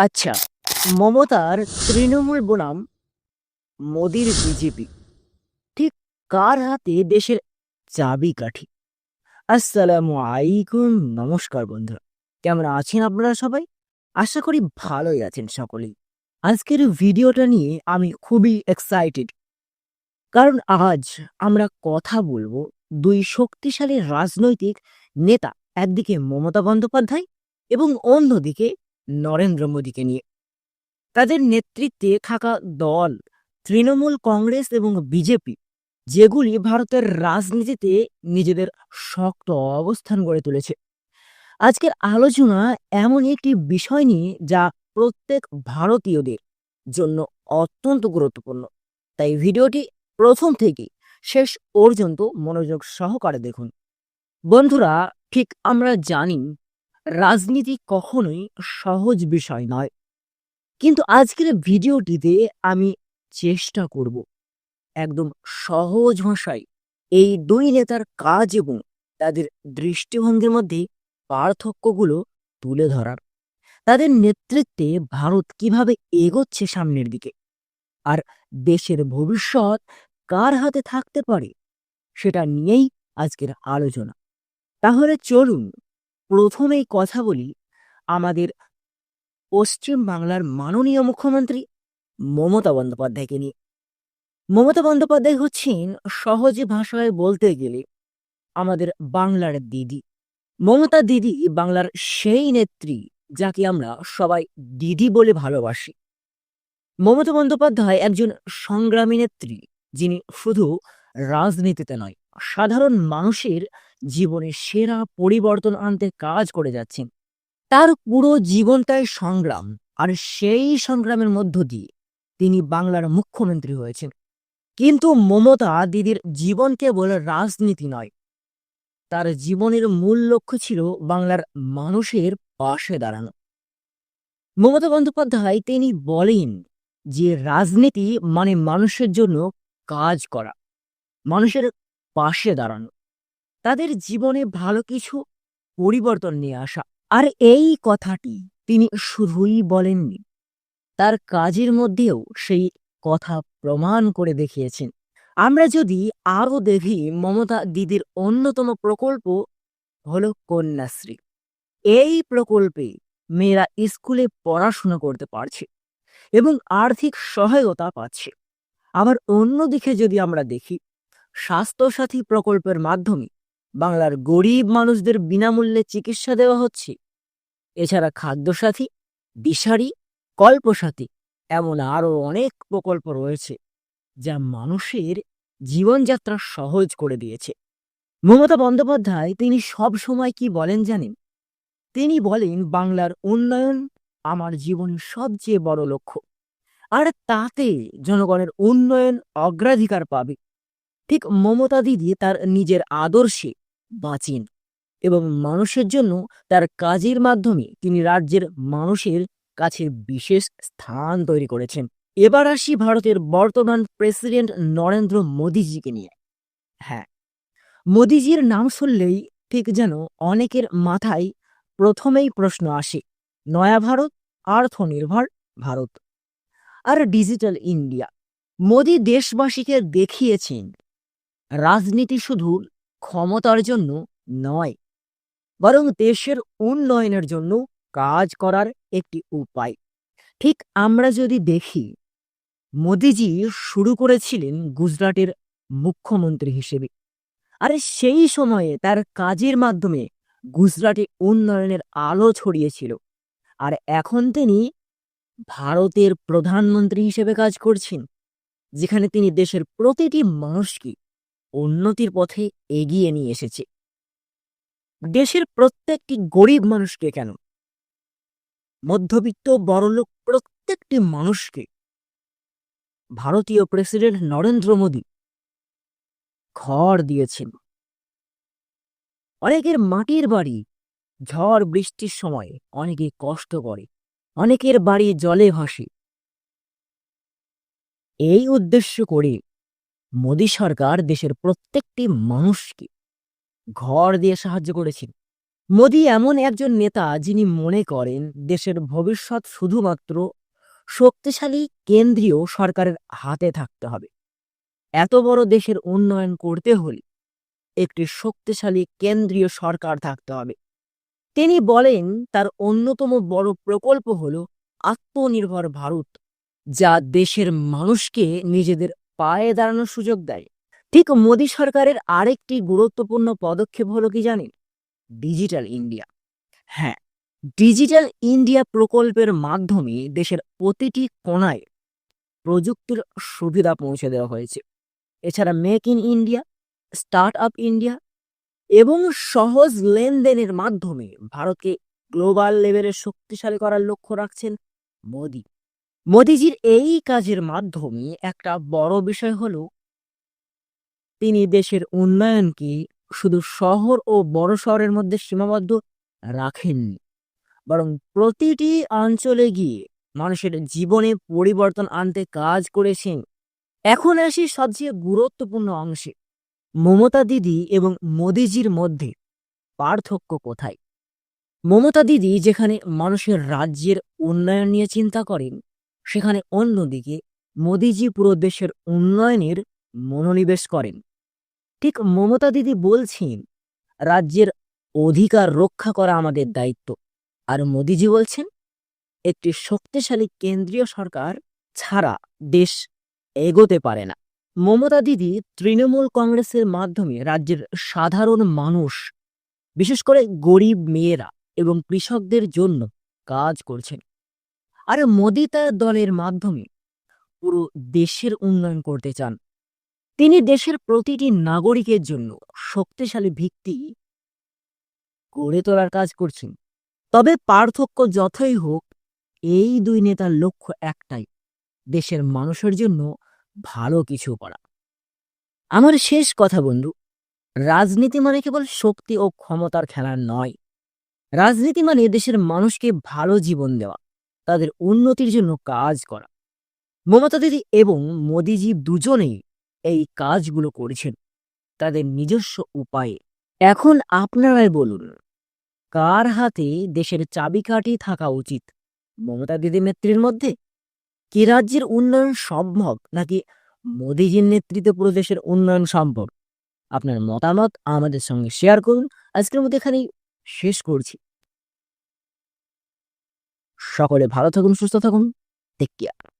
আচ্ছা, মমতার তৃণমূল বনাম মোদির বিজেপি ঠিক কার হাতে দেশের চাবিকাঠি? আসসালামু আলাইকুম, নমস্কার বন্ধুরা। কেমন আছেন আপনারা সবাই? আশা করি ভালোই আছেন সকলেই। আজকের ভিডিওটা নিয়ে আমি খুবই এক্সাইটেড, কারণ আজ আমরা কথা বলবো দুই শক্তিশালী রাজনৈতিক নেতা, একদিকে মমতা বন্দ্যোপাধ্যায় এবং অন্যদিকে নরেন্দ্র মোদীকে নিয়ে। তাদের নেতৃত্বে থাকা দল তৃণমূল কংগ্রেস এবং বিজেপি, যেগুলি ভারতের রাজনীতিতে নিজেদের শক্ত অবস্থান গড়ে তুলেছে। আজকের আলোচনা এমন একটি বিষয় নিয়ে যা প্রত্যেক ভারতীয়দের জন্য অত্যন্ত গুরুত্বপূর্ণ। তাই ভিডিওটি প্রথম থেকে শেষ পর্যন্ত মনোযোগ সহকারে দেখুন। বন্ধুরা, ঠিক আমরা জানি রাজনীতি কখনোই সহজ বিষয় নয়, কিন্তু আজকের ভিডিওটিতে আমি চেষ্টা করব একদম সহজ ভাষায় এই দুই নেতার কাজ এবং তাদের দৃষ্টিভঙ্গির মধ্যে পার্থক্যগুলো তুলে ধরার। তাদের নেতৃত্বে ভারত কিভাবে এগোচ্ছে সামনের দিকে, আর দেশের ভবিষ্যৎ কার হাতে থাকতে পারে, সেটা নিয়েই আজকের আলোচনা। তাহলে চলুন প্রথমেই কথা বলি আমাদের পশ্চিম বাংলার মাননীয় মুখ্যমন্ত্রী মমতা বন্দ্যোপাধ্যায়কে নিয়ে। মমতা বন্দ্যোপাধ্যায় হচ্ছেন, সহজে ভাষায় বলতে গেলে, আমাদের বাংলার দিদি। মমতা দিদি বাংলার সেই নেত্রী যাকে আমরা সবাই দিদি বলে ভালোবাসি। মমতা বন্দ্যোপাধ্যায় একজন সংগ্রামী নেত্রী, যিনি শুধু রাজনীতিতে নয়, সাধারণ মানুষের জীবনে সেরা পরিবর্তন আনতে কাজ করে যাচ্ছেন। তার পুরো জীবনটাই সংগ্রাম, আর সেই সংগ্রামের মধ্য দিয়ে তিনি বাংলার মুখ্যমন্ত্রী হয়েছেন। কিন্তু মমতা দিদির জীবন কেবল রাজনীতি নয়, তার জীবনের মূল লক্ষ্য ছিল বাংলার মানুষের পাশে দাঁড়ানো। মমতা বন্দ্যোপাধ্যায় তিনি বলেন যে রাজনীতি মানে মানুষের জন্য কাজ করা, মানুষের পাশে দাঁড়ানো, তাদের জীবনে ভালো কিছু পরিবর্তন নিয়ে আসা। আর এই কথাটি তিনি শুধুই বলেননি, তার কাজের মধ্যেও সেই কথা প্রমাণ করে দেখিয়েছেন। আমরা যদি আরও দেখি, মমতা দিদির অন্যতম প্রকল্প হলো কন্যাশ্রী। এই প্রকল্পে মেয়েরা স্কুলে পড়াশোনা করতে পারছে এবং আর্থিক সহায়তা পাচ্ছে। আবার অন্যদিকে যদি আমরা দেখি, স্বাস্থ্যসাথী প্রকল্পের মাধ্যমে বাংলার গরিব মানুষদের বিনামূল্যে চিকিৎসা দেওয়া হচ্ছে। এছাড়া খাদ্যসাথী, দিশারি, কল্পসাথী, এমন আরও অনেক প্রকল্প রয়েছে যা মানুষের জীবনযাত্রা সহজ করে দিয়েছে। মমতা বন্দ্যোপাধ্যায় তিনি সব সময় কি বলেন জানেন? তিনি বলেন, বাংলার উন্নয়ন আমার জীবনের সবচেয়ে বড় লক্ষ্য, আর তাতে জনগণের উন্নয়ন অগ্রাধিকার পাবে। ঠিক মমতা দিদি তার নিজের আদর্শে বাঁচেন এবং মানুষের জন্য তার কাজের মাধ্যমে তিনি রাজ্যের মানুষের কাছে বিশেষ স্থান তৈরি করেছেন। এবার আসি ভারতের বর্তমান প্রেসিডেন্ট নরেন্দ্র মোদীজিকে নিয়ে। হ্যাঁ, মোদীজির নাম শুনলেই ঠিক যেন অনেকের মাথায় প্রথমেই প্রশ্ন আসে, নয়া ভারত, আত্মনির্ভর ভারত আর ডিজিটাল ইন্ডিয়া। মোদী দেশবাসীকে দেখিয়েছেন রাজনীতি শুধু ক্ষমতার জন্য নয়, বরং দেশের উন্নয়নের জন্য কাজ করার একটি উপায়। ঠিক আমরা যদি দেখি, মোদিজি শুরু করেছিলেন গুজরাটের মুখ্যমন্ত্রী হিসেবে, আর সেই সময়ে তার কাজের মাধ্যমে গুজরাটে উন্নয়নের আলো ছড়িয়েছিল। আর এখন তিনি ভারতের প্রধানমন্ত্রী হিসেবে কাজ করছেন, যেখানে তিনি দেশের প্রতিটি মানুষকে উন্নতির পথে এগিয়ে নিয়ে এসেছে। দেশের প্রত্যেকটি গরিব মানুষকে কেন, মধ্যবিত্ত বড়লোক প্রত্যেকটি মানুষকে ভারতীয় প্রেসিডেন্ট নরেন্দ্র মোদী ঘর দিয়েছেন। অনেকের মাটির বাড়ি ঝড় বৃষ্টির সময় অনেকে কষ্ট করে, অনেকের বাড়ি জলে ভাসে। এই উদ্দেশ্য করে মোদী সরকার দেশের প্রত্যেকটি মানুষকে ঘর দিয়ে সাহায্য করেছেন। মোদি এমন একজন নেতা যিনি মনে করেন দেশের ভবিষ্যৎ শুধুমাত্র শক্তিশালী কেন্দ্রীয় সরকারের হাতে থাকতে হবে। এত বড় দেশের উন্নয়ন করতে হলে একটি শক্তিশালী কেন্দ্রীয় সরকার থাকতে হবে। তিনি বলেন তার অন্যতম বড় প্রকল্প হল আত্মনির্ভর ভারত, যা দেশের মানুষকে নিজেদের পায়ে দাঁড়ানোর সুযোগ দেয়। ঠিক মোদী সরকারের আরেকটি গুরুত্বপূর্ণ পদক্ষেপ হলো কি জানেন? Digital India. হ্যাঁ, ডিজিটাল ইন্ডিয়া প্রকল্পের মাধ্যমে দেশের প্রতিটি কোণায় প্রযুক্তির সুবিধা পৌঁছে দেওয়া হয়েছে। এছাড়া make in India, start up India এবং সহজ লেনদেনের মাধ্যমে ভারতকে গ্লোবাল লেভেলে শক্তিশালী করার লক্ষ্য রাখছেন মোদি। মোদিজির এই কাজের মাধ্যমে একটা বড় বিষয় হলো তিনি দেশের উন্নয়নকে শুধু শহর ও বড় শহরের মধ্যে সীমাবদ্ধ রাখেননি, বরং প্রতিটি অঞ্চলে গিয়ে মানুষের জীবনে পরিবর্তন আনতে কাজ করেছেন। এখন আসি সবচেয়ে গুরুত্বপূর্ণ অংশে, মমতা দিদি এবং মোদিজির মধ্যে পার্থক্য কোথায়? মমতা দিদি যেখানে মানুষের রাজ্যের উন্নয়ন নিয়ে চিন্তা করেন, সেখানে অন্যদিকে মোদিজি পুরো দেশের উন্নয়নের মনোনিবেশ করেন। ঠিক মমতা দিদি বলছেন রাজ্যের অধিকার রক্ষা করা আমাদের দায়িত্ব, আর মোদিজি বলছেন একটি শক্তিশালী কেন্দ্রীয় সরকার ছাড়া দেশ এগোতে পারে না। মমতা দিদি তৃণমূল কংগ্রেসের মাধ্যমে রাজ্যের সাধারণ মানুষ, বিশেষ করে গরিব মেয়েরা এবং কৃষকদের জন্য কাজ করছেন। আর মোদি তার দলের মাধ্যমে পুরো দেশের উন্নয়ন করতে চান। তিনি দেশের প্রতিটি নাগরিকের জন্য শক্তিশালী ভিত্তি গড়ে তোলার কাজ করছেন। তবে পার্থক্য যতই হোক, এই দুই নেতার লক্ষ্য একটাই, দেশের মানুষের জন্য ভালো কিছু করা। আমার শেষ কথা বন্ধু, রাজনীতি মানে কেবল শক্তি ও ক্ষমতার খেলা নয়। রাজনীতি মানে দেশের মানুষকে ভালো জীবন দেওয়া, তাদের উন্নতির জন্য কাজ করা। মমতা দিদি এবং মোদিজি দুজনেই এই কাজগুলো করেছেন তাদের নিজস্ব উপায়ে। এখন আপনারাই বলুন, কার হাতে দেশের চাবিকাঠি থাকা উচিত? মমতা দিদির নেতৃত্বের মধ্যে কি রাজ্যের উন্নয়ন সম্ভব, নাকি মোদিজির নেতৃত্বে পুরো দেশের উন্নয়ন সম্ভব? আপনার মতামত আমাদের সঙ্গে শেয়ার করুন। আজকের মধ্যে এখানেই শেষ করছি। সকলে ভালো থাকুন, সুস্থ থাকুন। Take care.